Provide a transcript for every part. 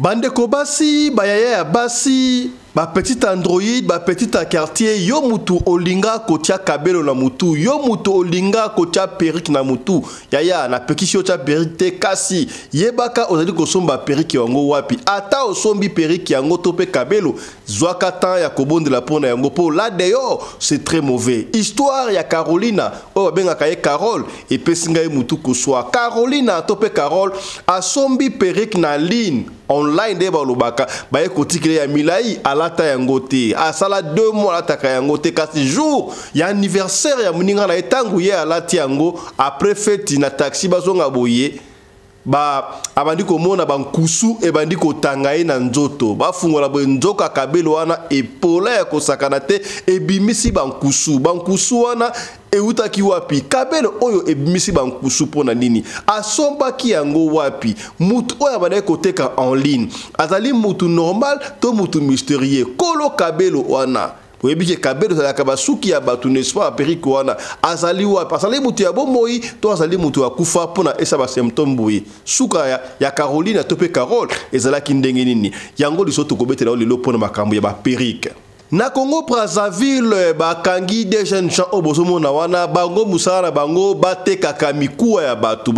Bandeko basi, bayaya ya basi, ba petit android, ba petit quartier, yo mutu olinga kotia kabelo na mutu, yo mutu olinga kotia perruque na mutu. Yaya na pekisi yo tia perruque te kasi, yebaka ozali kosomba perruque yango wapi. Ata osombi perruque yango tope kabelo, zwaka tan ya kobondela pona yango po la deyo, c'est très mauvais. Histoire ya Carolina, o benga kaye Carole, et pesinga mutu koswa. Carolina tope Carole, asombi perruque na ligne. Online de balobaka baye kotikile ya milai alata yango te asala 2 mois alata yango te kasi jour ya anniversaire ya muninga na etangu ye alati yango après fête na taxi bazonga boye ba abandi komona bankusu e bandi kotanga ye na nzoto bafungola boye nzoka kabelo wana epola ya kosakana te ebimisi bankusu wana eutaki wapi kabelo oyo ebimisi bankusu pona nini asombaki yango wapi mutu oyo abandaki koteka en ligne azali mutu normal to mutu mystérieux kolo kabelo wana Oyebi kabelo zalaka basuki ya batu n'est-ce pas perruque wana azali wapi azali mutu ya bomoi to azali mutu ya kufa pona esa ba symptôme boye suka ya Caroline tope Carole ezalaki ndenge nini yango lisoto kobetela lelo pona makambo ya ba perruque. Na Congo Brazzaville bakangi des jeunes gens obozomo na wana bango musala bango batekaka mikuwa ya batu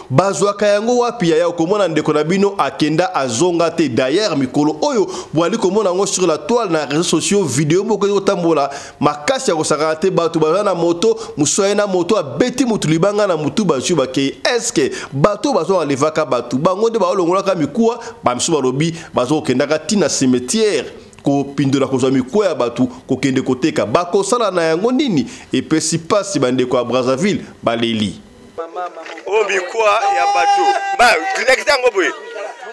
bazwaka yango wapi ya komona ndeko na bino akenda azonga te d'ailleurs mikolo oyo bwali komona ngo sur la toile na réseaux sociaux vidéo boko yotambola makasi ya kosaka te batu bazana moto musoye na moto abeti mutu libanga na mutu bazu bake est-ce bato bazo alevaka batu bango de baolongolaka mikuwa bamsu balobi bazo kendaka tina cimetière ko pindola ko zami ko ya batu ko kende koteka bako sala na yango nini epesi pasi bande ko Brazzaville baleli o mikwa ya batu ba direktango boye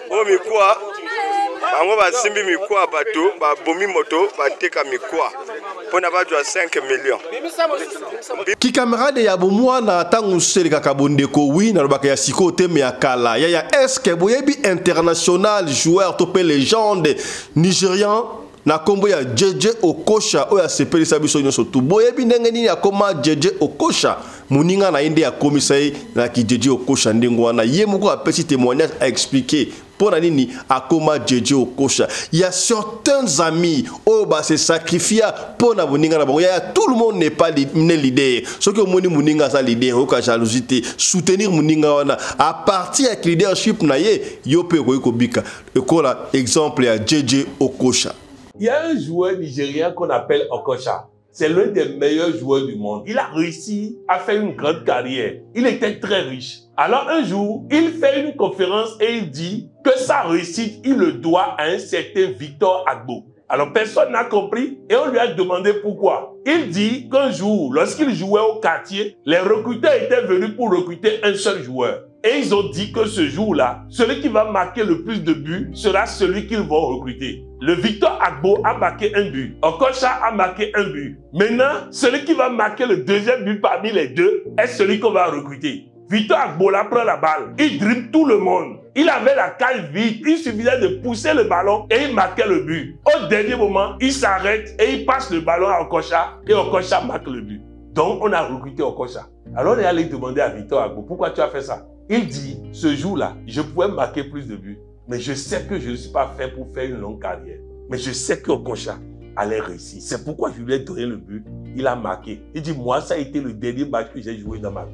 o mikwa bango basimbi mikwa batu ba bomi moto bateka mikwa pona ba 5 millions ki camarade ya bomwa na tangu seleka kabondeko wi na lobaka ya siko teme ya kala ya eske boyebi international joueur topé légende nigérian na kombo ya JJ Okocha oya sepelisa biso nyonso tu boyebi ndenge nini akoma JJ Okocha muninga na inde ya komisa na ki JJ Okocha ndengo wana ye moko apesi témoignage à expliquer pour nini akoma JJ Okocha il y a certains amis oh ba se sacrifier pour na muninga na bango ya tout le monde n'est pas leader ce que moni muninga sa leader oka jalousie soutenir muninga wana à partir ya leadership na ye yo pe ko bika ekola exemple ya JJ Okocha. Il y a un joueur nigérien qu'on appelle Okocha. C'est l'un des meilleurs joueurs du monde. Il a réussi à faire une grande carrière. Il était très riche. Alors un jour, il fait une conférence et il dit que sa réussite, il le doit à un certain Victor Agbo. Alors personne n'a compris et on lui a demandé pourquoi. Il dit qu'un jour, lorsqu'il jouait au quartier, les recruteurs étaient venus pour recruter un seul joueur. Et ils ont dit que ce jour-là, celui qui va marquer le plus de buts sera celui qu'ils vont recruter. Le Victor Agbo a marqué un but. Okocha a marqué un but. Maintenant, celui qui va marquer le deuxième but parmi les deux est celui qu'on va recruter. Victor Agbo là prend la balle. Il dribble tout le monde. Il avait la cage vide. Il suffisait de pousser le ballon et il marquait le but. Au dernier moment, il s'arrête et il passe le ballon à Okocha et Okocha marque le but. Donc, on a recruté Okocha. Alors, on est allé demander à Victor Agbo, pourquoi tu as fait ça? Il dit, ce jour-là, je pouvais marquer plus de buts, mais je sais que je ne suis pas fait pour faire une longue carrière. Mais je sais que Okocha allait réussir. C'est pourquoi je lui ai donné le but. Il a marqué. Il dit, moi, ça a été le dernier match que j'ai joué dans ma vie.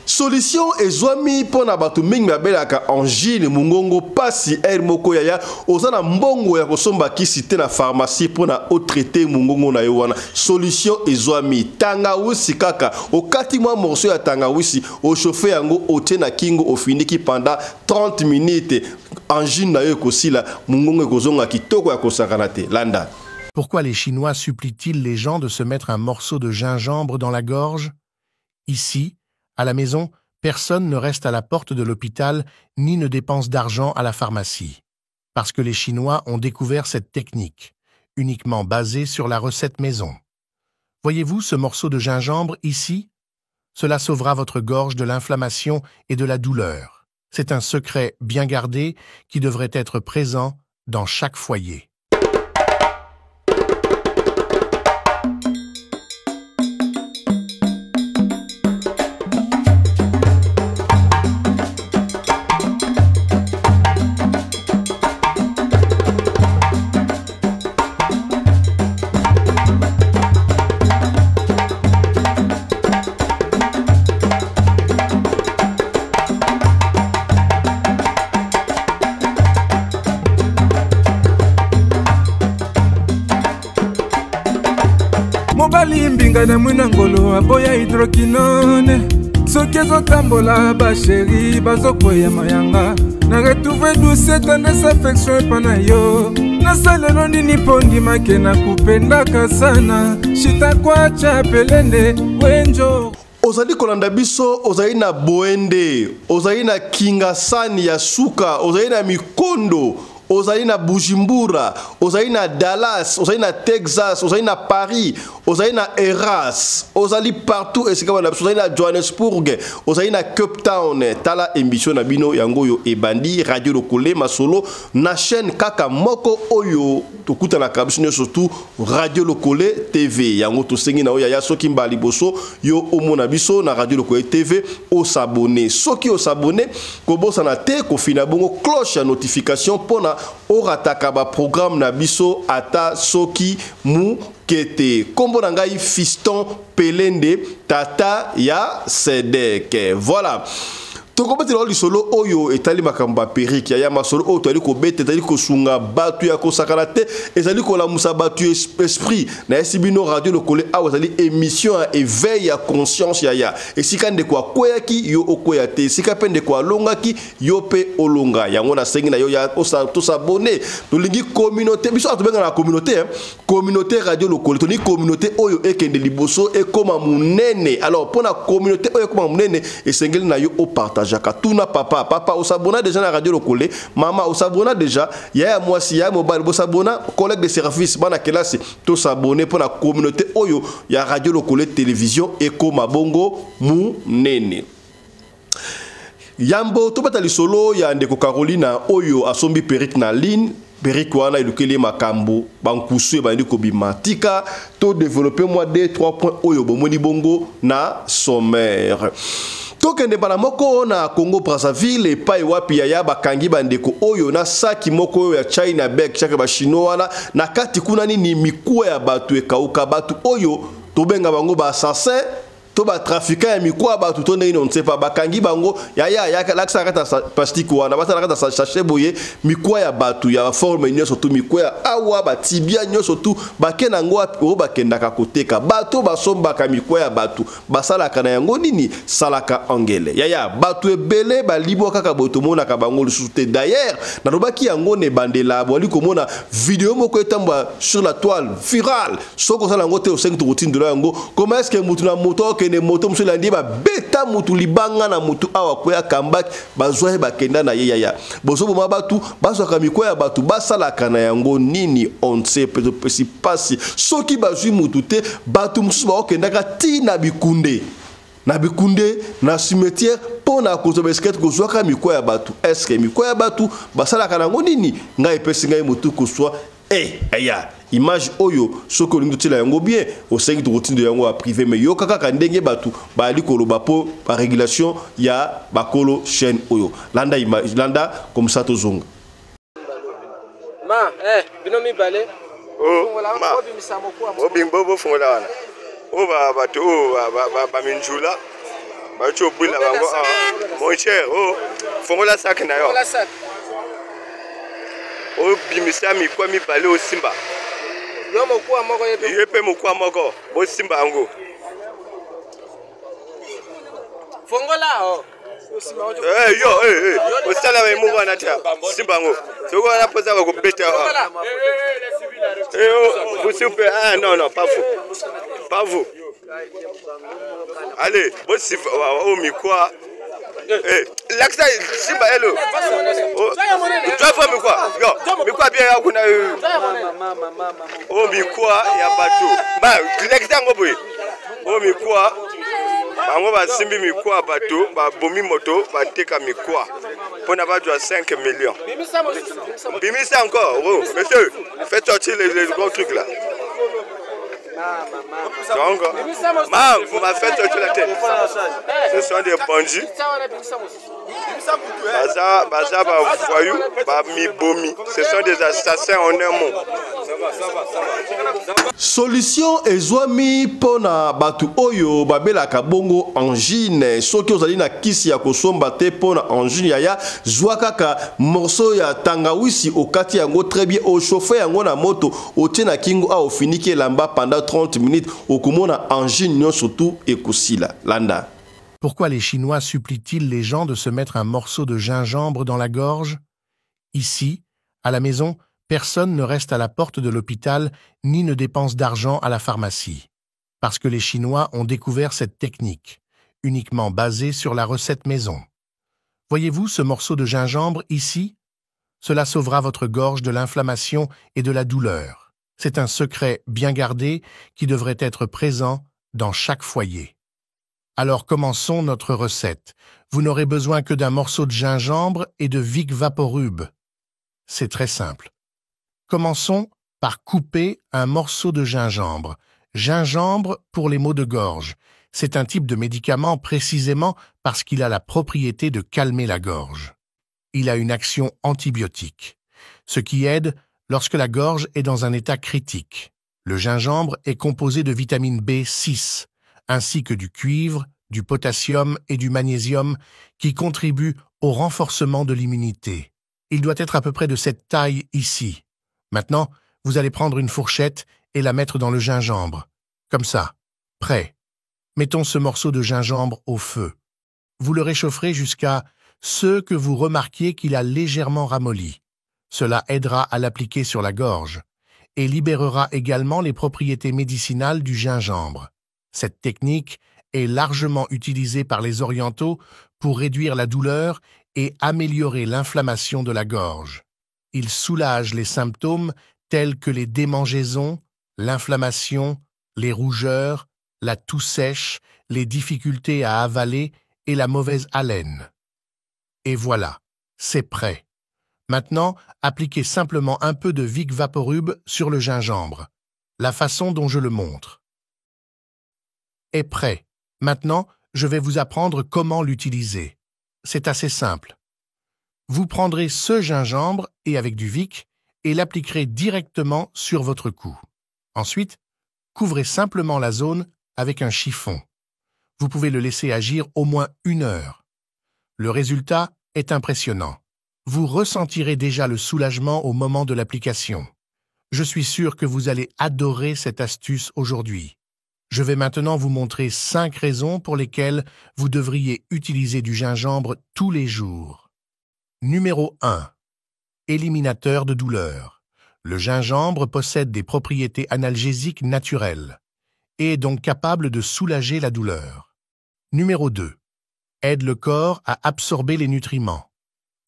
Solution ezwami pona batu mingi babelaka angine mungongo pasi el moko yaya ozana mbongo ya kosomba kisi te na pharmacie pona o traiter mungongo na yo wana solution ezwami tangawisi kaka okati mwa morceau ya tangawisi o chauffer yango otie na kingo ofiniki pendant 30 minutes angine na yo kosila mungongo ekozonga kitoko ya kosakana te landa. Pourquoi les Chinois supplient-ils les gens de se mettre un morceau de gingembre dans la gorge? Ici, à la maison, personne ne reste à la porte de l'hôpital ni ne dépense d'argent à la pharmacie. Parce que les Chinois ont découvert cette technique, uniquement basée sur la recette maison. Voyez-vous ce morceau de gingembre ici? Cela sauvera votre gorge de l'inflammation et de la douleur. C'est un secret bien gardé qui devrait être présent dans chaque foyer. na mwina ngolo aboya hydroquinone soki ezotambola basheri bazokwea mayanga na retrouve douce tendresse affection epa na yo nasalelo nini mpo ndimake na kupendaka sana shitakwacha pelende wenjo ozali kolanda biso ozali na boende ozali na kingasani ya suka ozali na mikondo ozali na Bujumbura, ozali na Dallas, ozali na Texas, ozali na Paris, ozali na Eras, ozali partout esika wana ozali na Johannesburg, ozali na Cape Town. Tala émission na bino yango yo ebandi Radio Lokole Masolo na chaîne kaka moko oyo tokuta na kabisino surtout Radio Lokole TV. Yango to sengi na oya ya soki mbali boso yo omona biso na Radio Lokole TV o s'abonner. Soki o s'abonner ko bosa na te ko fina bongo cloche ya notification pona orataka ba programme na biso ata soki mu kete. Kombo na ngai Fiston Pelende tata ya Sedek. Voilà. Tokobeti lo lisolo oyo etali makamba periki ya masolo oyo tali ko bete tali ko sunga batu ya ko sakala te ezali ko la musa batu esprit na esibino Radio Lokole awa tali émission à éveil à conscience ya esika nde kwa koyaki yo okoya te esika pende kwa longaki yo pe olonga yango na sengi na yo ya to s'abonner to lingi communauté biso atobenga na communauté communauté Radio Lokole to ni communauté oyo ekende liboso ekoma munene alors pona communauté oyo ekoma munene esengeli na yo o partage Jakatuna papa osabona déjà na Radio Lokole mama osabona déjà ya mwasi ya mobile bosabona collègue de service bana kelasi to s'abonner pour la communauté oyo ya Radio Lokole télévision eko mabongo munene yambo to batali solo ya ndeko Carolina oyo asombi Perik na ligne Perik wana ilukele makambo bankusu bandi ko bimatika to développer moi 2-3 points oyo bomoni bongo na sommaire. Tokende bala moko na Congo Brazzaville epai wapi ya bakangi bandeko oyo na saki moko oyo ya China bag chaka ba chinois na kati kuna nini mikuwa ya batu ekauka batu oyo tobenga bango ba assassin to ba trafiquant ya mikuwa batu to ndenge on ne sait pas bakangi bango ya laksa kata plastique wana bata kata sachet boye mikuwa ya batu ya forme nyoso to mikuwa ya awa ba tibia nyoso to bakena ngo o bakenda ka koteka batu basomba ka mikuwa ya batu basala kana yango nini salaka angele ya batu ebele ba libo kaka boto mona ka bango lusute d'ailleurs na robaki yango ne bandela boli komona vidéo moko etamba sur la toile virale soko sala ngo te o 5 routine de yango comment est-ce que mutu na moto ne moto mso landi ba beta mutu libanga na mutu awa koya kambaki bazwa bakenda na yaya boso boma batu bazwa kamiko ya batu basala kana yango nini on sait peut-être si pasi soki bazwi mutu te batu mso ba okenda ka ti na bikunde na cimetière pona ko zobesket ko zwa kamiko ya batu est-ce que miko ya batu basala kana yango nini ngai pesi ngai mutu ko swa aya image oyo soko lingo tila yango bien au 5 de routine de yango a privé mais yo kaka ndenge batu ba likolo bapo ba régulation ya bakolo chaîne oyo landa image landa comme ça to zonga binomi balé ma bimbo fongola wana ba batu ba minjula ba chobula bango mon cher fongola sac na yo bimisa mi kwa mi balé au simba yo mokuwa moko yepe mokuwa moko bo simba yango fongola yo osala ba mu wana ta simba yango soko wana poza ba ko beta vous super non pas vous allez bo simba mi kwa l'accent simba hello tu vas me quoi yo me quoi bien ya kuna mi quoi ya bato ba l'accent ngoboy mi quoi bango ba simbi mi quoi bato ba bomi moto ba teka mi quoi pona ba doit 5 millions bimisa encore monsieur faites sortir les gros trucs là. Donc, vous m'avez fait sortir la tête. Ce sont des bandits. Baza, voyous, mi bomi. Ce sont des assassins en un mot. Solution ezwami pona batu oyo babela kabongo angine soki ozali na kisi ya kosomba te pona angine yaya zwa kaka morceau ya tangawisi okati yango très bien au chauffer yango na moto otie na kingo a ofiniki lamba pendant 30 minutes okumona angine nyon surtout ekosila landa. Pourquoi les Chinois supplient-ils les gens de se mettre un morceau de gingembre dans la gorge? Ici, à la maison, personne ne reste à la porte de l'hôpital ni ne dépense d'argent à la pharmacie. Parce que les Chinois ont découvert cette technique, uniquement basée sur la recette maison. Voyez-vous ce morceau de gingembre ici? Cela sauvera votre gorge de l'inflammation et de la douleur. C'est un secret bien gardé qui devrait être présent dans chaque foyer. Alors commençons notre recette. Vous n'aurez besoin que d'un morceau de gingembre et de Vic Vaporub. C'est très simple. Commençons par couper un morceau de gingembre. Gingembre pour les maux de gorge. C'est un type de médicament précisément parce qu'il a la propriété de calmer la gorge. Il a une action antibiotique, ce qui aide lorsque la gorge est dans un état critique. Le gingembre est composé de vitamine B6, ainsi que du cuivre, du potassium et du magnésium qui contribuent au renforcement de l'immunité. Il doit être à peu près de cette taille ici. Maintenant, vous allez prendre une fourchette et la mettre dans le gingembre. Comme ça. Prêt. Mettons ce morceau de gingembre au feu. Vous le réchaufferez jusqu'à ce que vous remarquiez qu'il a légèrement ramolli. Cela aidera à l'appliquer sur la gorge et libérera également les propriétés médicinales du gingembre. Cette technique est largement utilisée par les orientaux pour réduire la douleur et améliorer l'inflammation de la gorge. Il soulage les symptômes tels que les démangeaisons, l'inflammation, les rougeurs, la toux sèche, les difficultés à avaler et la mauvaise haleine. Et voilà, c'est prêt. Maintenant, appliquez simplement un peu de Vic Vaporub sur le gingembre, la façon dont je le montre. Est prêt. Maintenant, je vais vous apprendre comment l'utiliser. C'est assez simple. Vous prendrez ce gingembre et avec du Vic et l'appliquerez directement sur votre cou. Ensuite, couvrez simplement la zone avec un chiffon. Vous pouvez le laisser agir au moins 1 heure. Le résultat est impressionnant. Vous ressentirez déjà le soulagement au moment de l'application. Je suis sûr que vous allez adorer cette astuce aujourd'hui. Je vais maintenant vous montrer 5 raisons pour lesquelles vous devriez utiliser du gingembre tous les jours. Numéro 1. Éliminateur de douleur. Le gingembre possède des propriétés analgésiques naturelles et est donc capable de soulager la douleur. Numéro 2. Aide le corps à absorber les nutriments.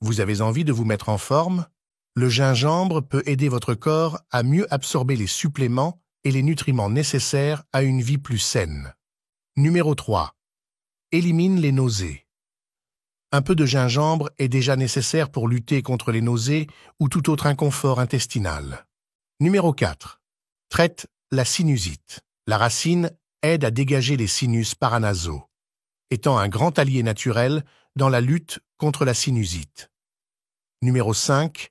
Vous avez envie de vous mettre en forme? Le gingembre peut aider votre corps à mieux absorber les suppléments et les nutriments nécessaires à une vie plus saine. Numéro 3. Élimine les nausées. Un peu de gingembre est déjà nécessaire pour lutter contre les nausées ou tout autre inconfort intestinal. Numéro 4. Traite la sinusite. La racine aide à dégager les sinus paranasaux, étant un grand allié naturel dans la lutte contre la sinusite. Numéro 5.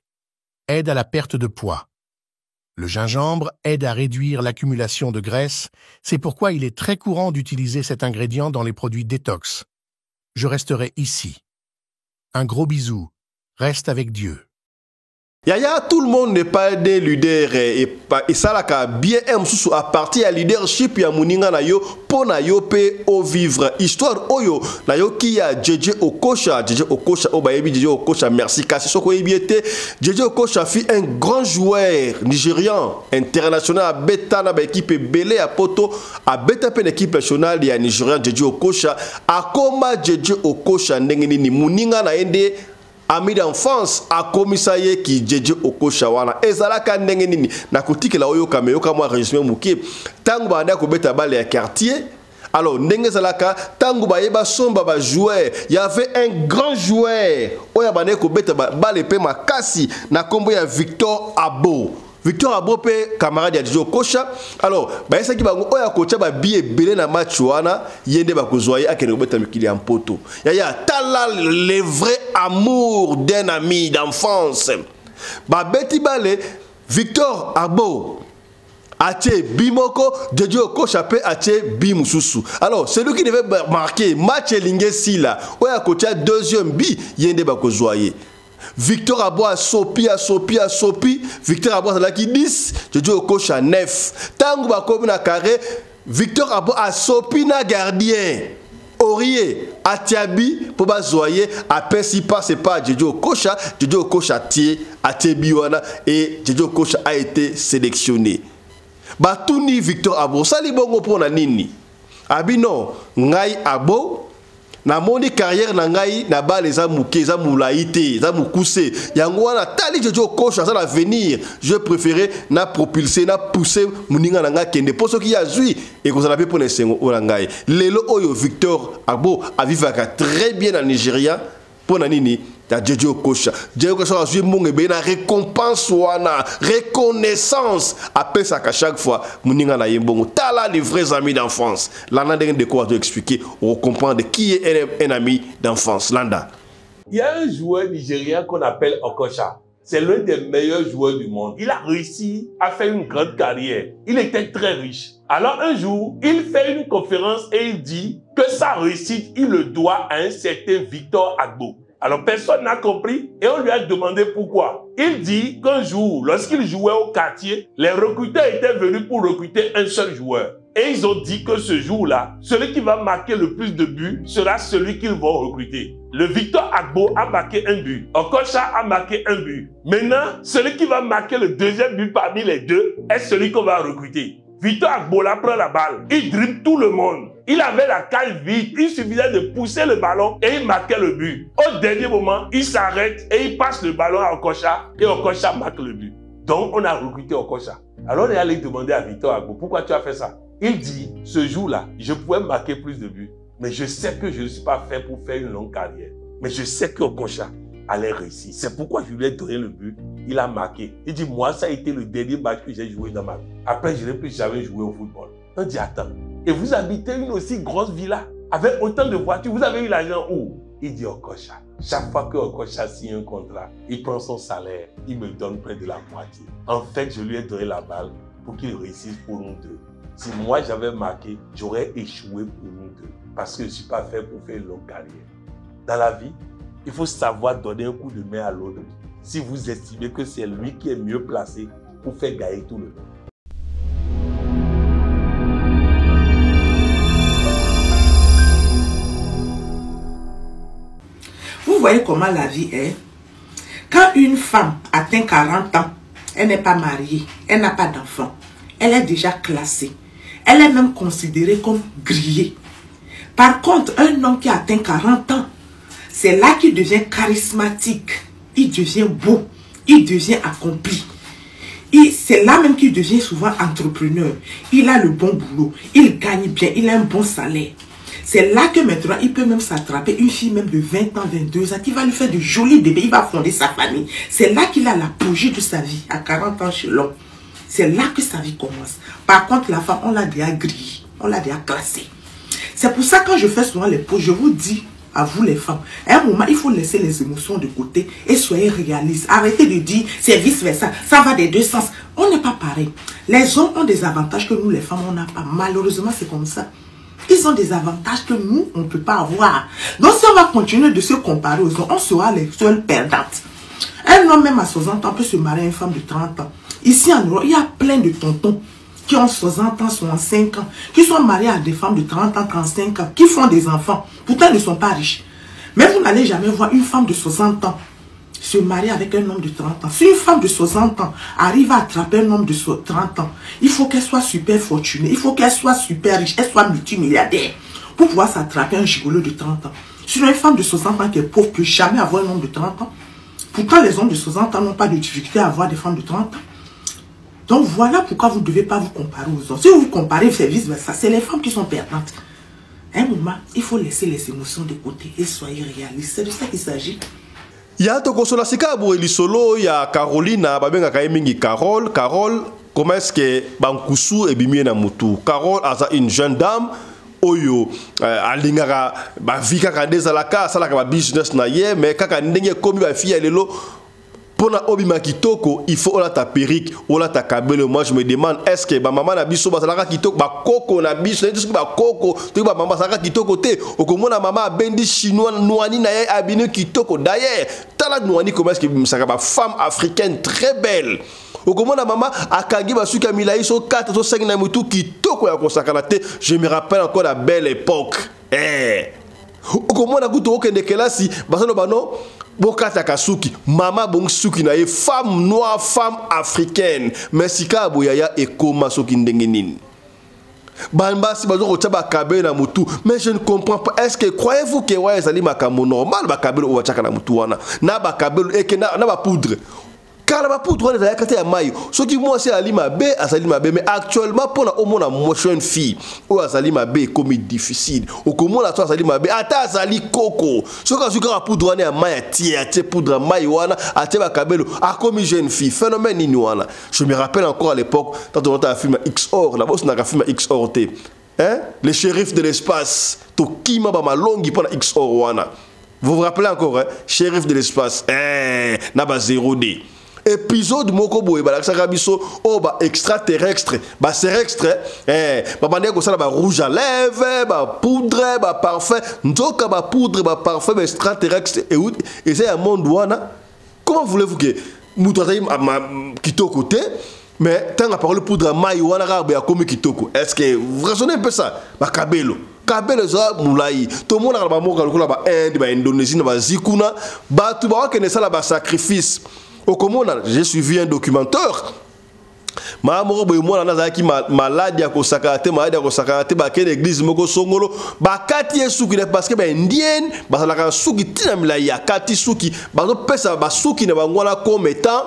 Aide à la perte de poids. Le gingembre aide à réduire l'accumulation de graisse, c'est pourquoi il est très courant d'utiliser cet ingrédient dans les produits détox. Je resterai ici. Un gros bisou. Reste avec Dieu. Yaya, tout le monde n'est pas des leaders et ça là bien sous à partir à leadership ya muninga na yo pona yo pe au vivre histoire oyo na yo ki ya JJ Okocha obayebi JJ Okocha merci kasi soko yebiete JJ Okocha fit un grand joueur nigérian international beta na ba équipe belé à poto a beta pe l'équipe nationale ya nigérian JJ Okocha akoma JJ Okocha ndenge nini muninga na ende ami d'enfance a commissaire qui JJ Okocha wana ezalaka ndenge nini na kotikela oyo kameyoka mwa régime muke tangu banda ko beta balle ya quartier. Alors ndenge zalaka tangu bayeba somba ba joueur y avait un grand joueur oya banda ko beta balle pe makasi na kombo ya Victor Abo. Victor Abo pe camarade ya JJ Okocha. Alors ba esaki bango oya kocha ba billet belé na match wana yende ba kozwaye akene ko beta mikili en poto. Yaya tala le vrai amour d'un ami d'enfance. Ba beti balé Victor Agbo Ache Bimoko, Jeju Okocha pe Ache Bimususu. Alors, celui qui devait marquer match Elingue Sila, Oya Kocha deuxième bi, Yende Bakozoye. Victor Agbo a sopi. Victor Agbo a qui 10, Jeju Okocha 9. Tangu Bakobi na carré, Victor Agbo a sopi na gardien. Aurier, Atiabi, pour bazoyer, après si passe pas Jeju Okocha tie, Atebiwana et Jeju Okocha a été sélectionné. Batuni Victor Agbo, sali bongo pour na nini? Abino, ngai Agbo, na moni carrière na ngai na ba les amouké, za moulaïté, za moukoussé. Yango na tali Jeju Okocha ça l'avenir. Je préférais na propulser, na pousser muninga na nga kende. Pour ceux qui a zui et qu'on a fait pour les sengo orangai. Lelo oyo Victor Agbo a vivaka très bien en Nigeria pour na nini? Ta Jeju Okocha. Jeju Okocha a joué mon ebe na récompense wana, reconnaissance. Après ça qu'à chaque fois, muninga na yembongo. Tala les vrais amis d'enfance. Landa de quoi te expliquer, on comprend qui est un ami d'enfance. Landa. Il y a un joueur nigérien qu'on appelle Okocha. C'est l'un des meilleurs joueurs du monde. Il a réussi à faire une grande carrière. Il était très riche. Alors un jour, il fait une conférence et il dit que sa réussite, il le doit à un certain Victor Agbo. Alors personne n'a compris et on lui a demandé pourquoi. Il dit qu'un jour, lorsqu'il jouait au quartier, les recruteurs étaient venus pour recruter un seul joueur. Et ils ont dit que ce jour-là, celui qui va marquer le plus de buts sera celui qu'ils vont recruter. Le Victor Agbo a marqué un but. Okocha a marqué un but. Maintenant, celui qui va marquer le deuxième but parmi les deux est celui qu'on va recruter. Victor Agbo là prend la balle. Il dribble tout le monde. Il avait la cale vide. Il suffisait de pousser le ballon et il marquait le but. Au dernier moment, il s'arrête et il passe le ballon à Okocha et Okocha marque le but. Donc, on a recruté Okocha. Alors, on est allé demander à Victor Agbo, pourquoi tu as fait ça? Il dit, ce jour-là, je pouvais marquer plus de buts, mais je sais que je ne suis pas fait pour faire une longue carrière. Mais je sais que Okocha allait réussir. C'est pourquoi je lui ai donné le but. Il a marqué. Il dit, moi, ça a été le dernier match que j'ai joué dans ma vie. Après, je n'ai plus jamais joué au football. On dit, attends, et vous habitez une aussi grosse villa, avec autant de voitures, vous avez eu l'argent où? Il dit, Okocha. Chaque fois que Okocha signe un contrat, il prend son salaire, il me donne près de la moitié. En fait, je lui ai donné la balle pour qu'il réussisse pour nous deux. Si moi j'avais marqué, j'aurais échoué pour nous deux. Parce que je ne suis pas fait pour faire une longue carrière. Dans la vie, il faut savoir donner un coup de main à l'autre. Si vous estimez que c'est lui qui est mieux placé pour faire gagner tout le monde. Vous voyez comment la vie est. Quand une femme atteint 40 ans, elle n'est pas mariée, elle n'a pas d'enfant, elle est déjà classée. Elle est même considérée comme grillée. Par contre, un homme qui atteint 40 ans, c'est là qu'il devient charismatique, il devient beau, il devient accompli. C'est là même qu'il devient souvent entrepreneur. Il a le bon boulot, il gagne bien, il a un bon salaire. C'est là que maintenant, il peut même s'attraper une fille même de 20 ans, 22 ans, qui va lui faire de jolis bébés, il va fonder sa famille. C'est là qu'il a l'apogée de sa vie, à 40 ans chez l'homme. C'est là que sa vie commence. Par contre, la femme, on l'a déjà grillée, on l'a déjà classée. C'est pour ça que quand je fais souvent les pauses, je vous dis à vous les femmes, à un moment, il faut laisser les émotions de côté et soyez réalistes. Arrêtez de dire c'est vice versa, ça va des deux sens. On n'est pas pareil. Les hommes ont des avantages que nous, les femmes, on n'a pas. Malheureusement, c'est comme ça. Ils ont des avantages que nous, on ne peut pas avoir. Donc, si on va continuer de se comparer aux hommes, on sera les seules perdantes. Un homme, même à 60 ans, peut se marier à une femme de 30 ans. Ici en Europe, il y a plein de tontons qui ont 60 ans, 65 ans, qui sont mariés à des femmes de 30 ans, 35 ans, qui font des enfants. Pourtant, ils ne sont pas riches. Mais vous n'allez jamais voir une femme de 60 ans se marier avec un homme de 30 ans. Si une femme de 60 ans arrive à attraper un homme de 30 ans, il faut qu'elle soit super fortunée, il faut qu'elle soit super riche, elle soit multimilliardaire pour pouvoir s'attraper un gigolo de 30 ans. Sinon, une femme de 60 ans qui est pauvre ne peut jamais avoir un homme de 30 ans. Pourtant, les hommes de 60 ans n'ont pas de difficulté à avoir des femmes de 30 ans. Donc, voilà pourquoi vous ne devez pas vous comparer aux hommes. Si vous vous comparez, c'est vice versa. C'est les femmes qui sont perdantes. À un moment, il faut laisser les émotions de côté et soyez réalistes. C'est de ça qu'il s'agit. Ya to kosola sika boeli solo ya Carolina babenga kaimingi Carole comment est-ce que bankusu ebimie na mutu. Carole aza une jeune dame oyo alingaka ba vika ka dezalaka salaka ba business na ye mais kaka ndenge komi ba fille lelo Pour na obima kitoko, il faut la ta perruque, ou la ta kabelo. Moi je me demande, est-ce que ba maman na biso ba salaka kitoko, ba koko na biso, est-ce que ba koko, tu ba maman salaka kitoko te, ou comme na maman bendi chinois nouani na ye abine kitoko. D'ailleurs, tala nouani comment est-ce que ça ba femme africaine très belle. Ou comme na maman akagi ba suka milai so 4 so 5 na mutu kitoko ya kosakana te. Je me rappelle encore la belle époque. Ou comme na kuto okende kelasi, ba solo ba no Bokata Kasuki, Mama Bongsuki na ye femme noire, femme africaine. Mais si ka boyaya et koma soki ndengenin. Bamba si bazo ko taba kabe na mutu. Mais je ne comprends pas. Est-ce que croyez-vous que ouais zali makamo normal ba kabelo o chaka na mutu wana. Na ba kabelo et que na ba poudre. Car la poudre wana zakate ya mayo. Soki moi c'est ali mabe, azali mabe mais actuellement pour na omona motion fille ou azali mabe comme difficile. Ou comment la toi azali mabe ata azali koko. Soka soki la poudre wana ya mayo tie poudre mayo wana ate ba kabelo a comme jeune fille. Phénomène nini wana. Je me rappelle encore à l'époque quand on a un film XOR, la bosse na ka film XOR T. Hein? Les shérifs de l'espace. To kima ba malongi pour la XOR wana. Vous vous rappelez encore hein? Shérif de l'espace. Na ba 0D. Épisode moko boye ba la biso o ba extraterrestre ba terrestre ba bande ko sala ba rouge à lèvres ba poudre ba parfum nzoka ba poudre ba parfum ba extraterrestre et c'est un monde wana. Comment voulez-vous que mutotai kitoko te mais tant la parole poudre mai wana ga ba comme kitoko. Est-ce que vous raisonnez un peu ça ba kabelo kabelo za mulai to mona ba moka lokola ba Inde ba Indonésie na ba zikuna ba tu ba ke ne sala ba sacrifice. Au Komona, j'ai suivi un documentaire. Ma moro boy moi na ki malade ya ko sakate malade ya ko sakate ba ke l'église moko songolo ba kati suki parce que ba indienne ba la suki tina mila ya kati suki ba do pesa ba suki na ba ngwana comme étant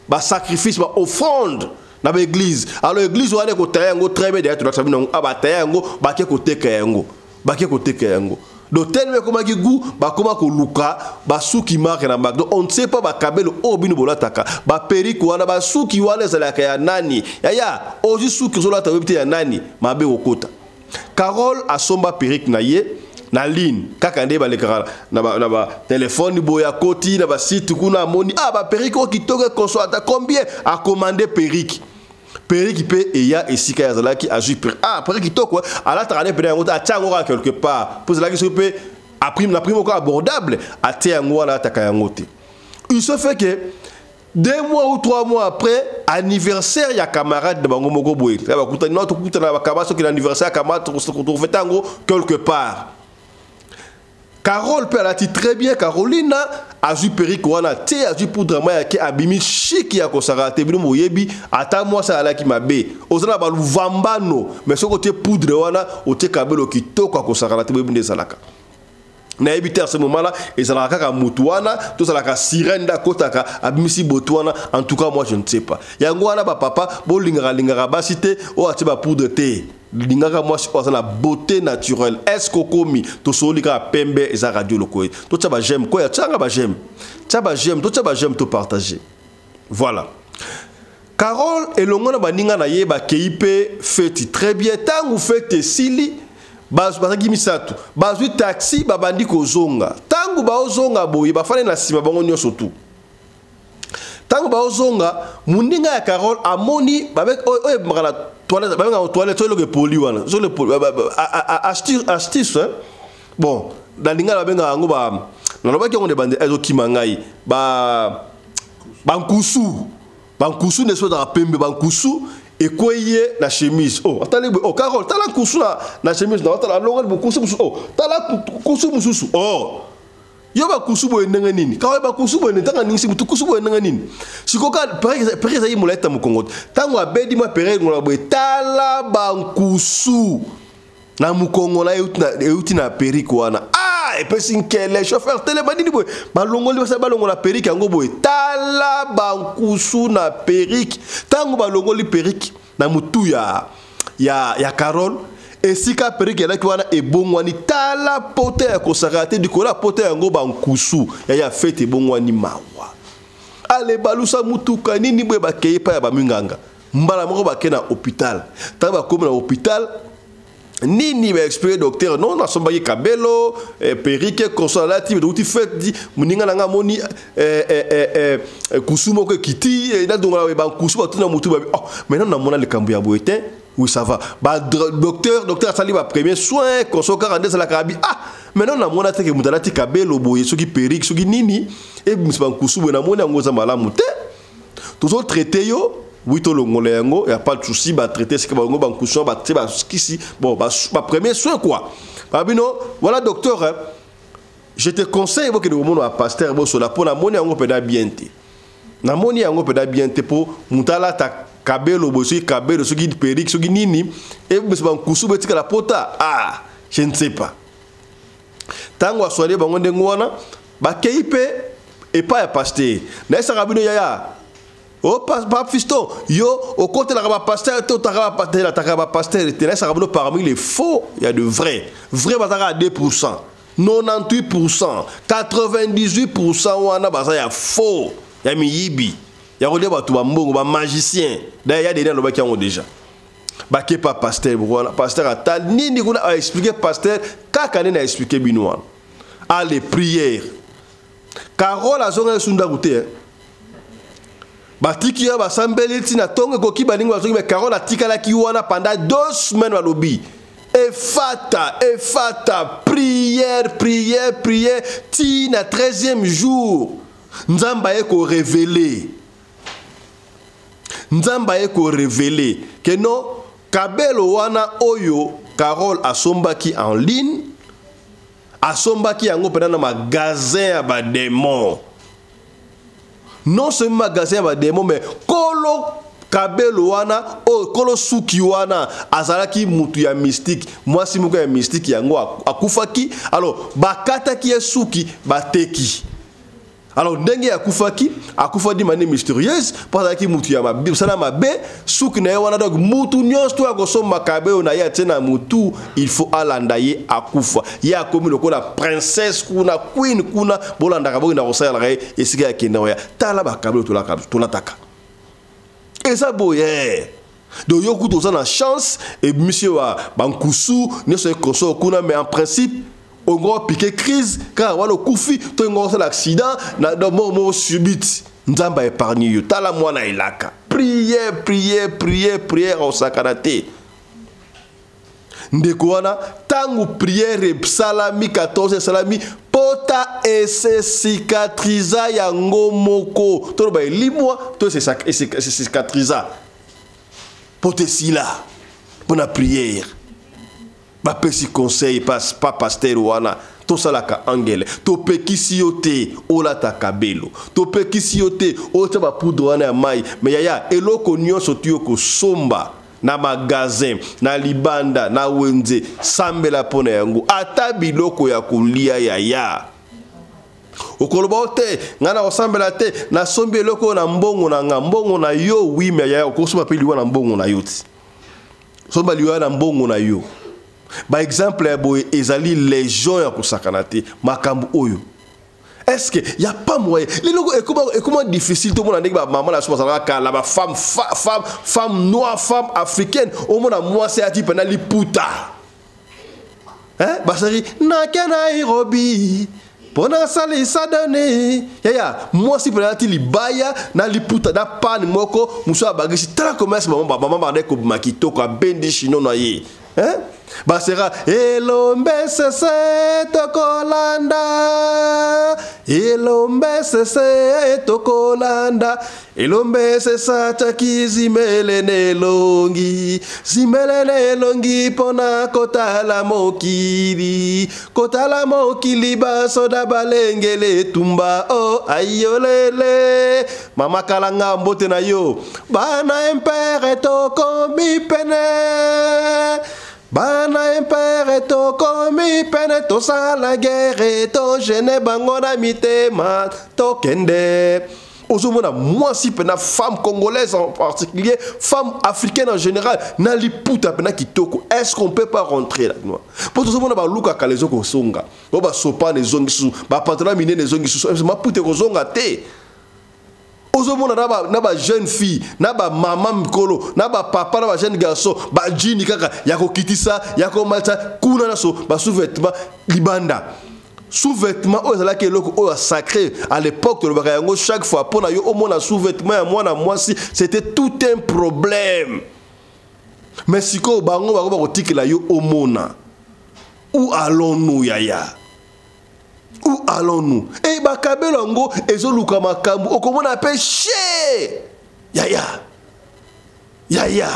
ba sacrifice ba offrande na ba église. Alors l'église wana ko tayango très bien derrière tu dois savoir ba tayango ba ke ko teka yango ba ke ko teka yango. Donc tellement comme qui goût ba comment ko luka ba suki marque na bag. Donc on ne sait pas ba kabelo obinu bolataka ba periku wana ba suki wana zalaka ya nani ya oji suki zolata webite ya nani mabe okota. Carole asomba periku na ye na ligne kaka nde ba lekara na ba téléphone boya koti na ba site kuna moni ba periku kitoko consolata combien a commander periku. Periku pe eya esika ya zalaki ajuper periku kitoko ala tarane pe yango ta tchangora quelque part pour zalaki sope a prime la prime encore abordable a te yango ala takayango te. Il se fait que 2 mois ou 3 mois après anniversaire ya camarade de bango moko boye ba kutana notre kutana ba kabaso ki l'anniversaire camarade to fait tango quelque part. Carole peut la dit très bien Carolina a ju periku wana te a ju poudre maya ki abimi chic ya ko sarate bino moyebi ata moi ça ala ki mabe ozana ba luvambano mais ce côté poudre wana o te kabelo kitoko ko sarate binde salaka na ebité à ce moment-là et ça la kaka mutuana tout ça la sirène da kotaka abimisi botuana en tout cas moi je ne sais pas yango wana ba papa bo lingara ba cité o ati ba poudre te lingaka moi c'est la beauté naturelle est-ce kokomi to solika pembe eza radio lokoe to taba j'aime quoi tanga ba j'aime to partager voilà. Carole et longona baninga na yeba keipe feti très bien tangu fete sili bazaki misatu bazwi taxi babandi kozonga tangu baozonga boye bafane na sima bango nyonso tu tangu baozonga mundinga ya Carole amoni babek oye makala toilette babanga toilette to loke poli wana zo le poli astuce bon dalinga babenga ngo ba nalobaki ngo de bande ezokima ngai bankusu ne so da pembe bankusu et koye na chemise attendez Carole tala kusu na chemise na tala longa kusu tala kusu mususu yo ba kusu boye ndenge nini ka ba kusu boye ndanga nini sibutu kusu boye ndenge nini sikoka pereza yi moleta mukongo tango abedi mo pereza ngola boye tala bankusu na mukongo na euti na periku wana et puis le chauffeur télé bandini boye balongoli basa balongola periku yango boye tala bankusu na periku tango balongoli periku na mutu ya Carole et si ka periku ya wana ebongwani tala pote ya kosakate dikola pote yango bankusu ya fete ebongwani mawa ale balusa mutuka nini boye bakeye pa ya baminganga mbala moko bakena hôpital tango bakoma na hôpital nini ba expliquer docteur non na somba kabelo perike consolati do ti fait di muninga nga moni kusumo ko kiti na donga ba kusumo tuna mutu ba oh maintenant na mona le kambu ya boete oui ça va ba docteur sali ba premier soin conso 42 la karabi ah maintenant na mona te ke mutala ti kabelo boye soki perike soki nini e musba kusumo na mona ngoza malamu te toujours traité yo. Oui, tout le monde, il n'y a pas de souci, va traiter ce que va en couchant, va traiter ce bon, premier soin quoi. Voilà, docteur, je te conseille que le monde a pasteur, bon, sur la peau, la monnaie en peut bien te. La monnaie en peut bien te pour montala ta kabelo, bosi kabelo, ce qui est périque, ce qui est nini, et vous en couchou, vous la pota. Ah, je ne sais pas. Tant que vous soyez bon, on est ngwana, bah, keipe, et pas à pasteur. N'est-ce pas, rabino yaya? Oh, pas fiston, yo, au côté de la pasteur, tout la pasteur, parmi les faux, il y a de vrais. Vrais, à 2%, 98%, 98%, on a ya faux. Il y a miyibi, il y a rodé un magicien. D'ailleurs, il y a des gens qui ont déjà. Baké pas pasteur, pasteur a tal, ni a expliqué pasteur, Kakane a expliqué Binouan. Ah, les prières. Carole a zonga sundagoute, batiki ya basambeli tina tonga koki baninga bazoki me Carole atikala ki wana pendant 2 semaines balobi efata prière tina 13e jour nzamba eko révéler que non kabelo wana oyo Carole asombaki en ligne asombaki yango pendant magasin ya ba démon. Non seulement magasin va démon mais kolo kabelo wana o kolo suki wana azalaki mutu ya mystique moi si muko ya mystique yango akufaki alors bakata ki suki bateki alors ndenge akufaki akufa di manière mystérieuse parce que mutu ya mabe sana mabe suki na wana donc mutu nyos to akosoma kabelo na ya tena mutu il faut alandaye akufa ya komi lokola princesse kuna queen kuna bolanda kabongi na kosala re esika ya kenda ya tala ba kabelo to la taka et ça boye donc yo kuto na chance et monsieur wa bankusu ne se koso kuna mais en principe on va piquer crise car on a koufi to ngor l'accident na mort subite nzamba épargne yo tala mwana ilaka prière au sakanate ndeko wana tangu prière salami 14 salami pota ese cicatriza yango moko to ba limwa to se cicatriza pote sila pour la prière. Ba pesi conseil pas pasteur wana to salaka angele to pekisi yote ola takabelo to pekisi yote o ta ba poudre wana ya mai mais yaya eloko nyonso tuyo ko somba na magasin na libanda na wenze sambela pona yango ata biloko ya kulia yaya okoloba te ngana osambela te na sombi eloko na mbongo na nga mbongo na yo oui mais yaya okosoma pe liwa na mbongo na yo ti somba liwa na mbongo na yo. Par exemple, ezali légion ya kusakanate makambu oyo. Est-ce que y a pas moyen? Les logos et comment difficile tout le monde a dit que maman la chose la femme noire, femme africaine au monde a moi c'est à dire pendant les puta. Hein? Basari na kana Nairobi. Pona sali sadane. Ya moi si pendant li baya na li puta da pan moko muso abagisi tala commerce maman ba ko makito ko bendi chino na ye. Hein? Basera elombe sese tokolanda elombe sese tokolanda elombe sesa takizimele nelongi zimele longi pona kotala mokili basoda balengele tumba o ayolele mama kalanga mbote na yo bana empere tokomi pene bana impere to komi pene to sala guerre to gene bango na mitema to kende. Aujourd'hui, moi si pena femme congolaise en particulier, femme africaine en général, na li puta pena kitoko. Est-ce qu'on peut pas rentrer là? Pour tout le monde ba luka kalezo ko songa. Ba sopa ne zongi su, ba pantalon mine ne zongi su. Ma puta ko zonga te. ozomona na ba jeune fille na ba maman mikolo na ba papa na ba jeune garçon ba jini kaka ya kokitisa ya komalta kuna na so ba sous-vêtement libanda sous-vêtement oyo ezalaki eloko oyo sacré à l'époque tolobaka yango chaque fois mpona yo omona sous-vêtement ya mwana mwasi c'était tout un problème. Mais sikoyo bango bako bakotikela yo omona. Où allons-nous yaya? Où allons-nous? Et bakabelo ngo ezoluka makambu okomona péché. Yaya. Yaya.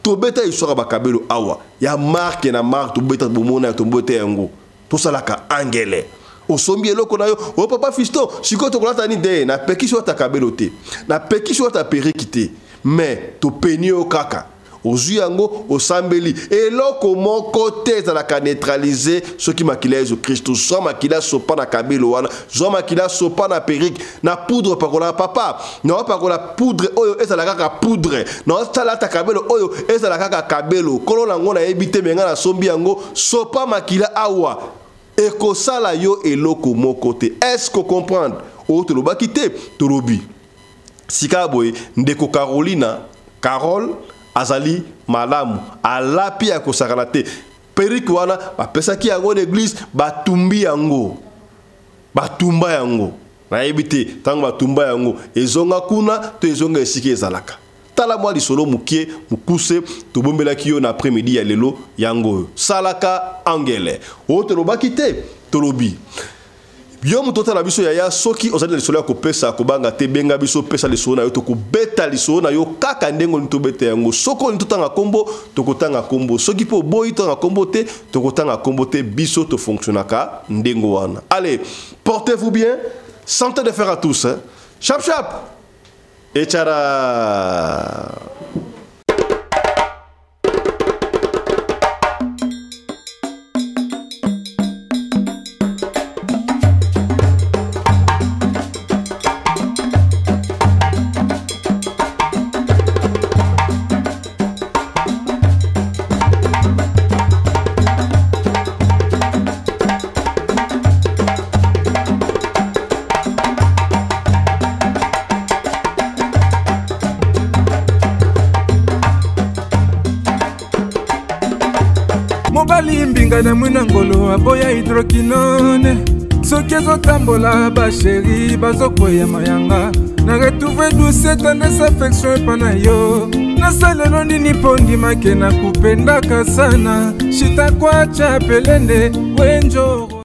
Tobeta isora bakabelo awa. Ya marque na marque tobeta bomona tombete yango. Tosalaka angele. Osombi eloko na yo. O papa fiston, sikoyo tokolata ni de na pekisi wa ta kabelo te. Na pekisi wa ta perikite. Mais to peni o kaka. Ozuyango osambeli eloko moko te ezalaka neutraliser soki makila Yesu Kristo so makila sopa na kabelo wana so makila sopa na perruque na poudre pakola papa na pakola poudre oyo ezalaka ka poudre na sala ta kabelo oyo ezalaka ka kabelo kolo nango na ebite menga na sombi yango sopa makila awa ekosala yo eloko moko te. Est-ce que comprendre o te lobaki te tolobi sikaboy ndeko Carole azali malamu alapi ya kosakana te periki wana bapesaki yango l'église batumbi yango batumba yango nayebi te tango batumba yango ezonga kuna to ezonga esiki ezalaka tala mwa lisolo mukie mukuse tobombelaki yo na après-midi ya lelo yango salaka angele o tolobaki te tolobi yo mutota na biso yaya soki ozali lisolo ya kopesa kobanga te benga biso pesa lisolo na yo tokobeta lisolo na yo kaka ndengo nitobeta yango soko nitotanga kombo tokotanga kombo soki po boyi tanga kombo te tokotanga kombo te biso to fonctionnaka ndengo wana. Allez, portez-vous bien, santé de fer à tous, hein? Chap chap et tchara. mobali mbinga na mwina ngolo aboya hydroquinone soki ezotambola basheri bazokwea mayanga na retrouve douce tendresse affection epa na yo nasalelo nini mpo ndimake na kupendaka sana shitakwacha pelende wenjo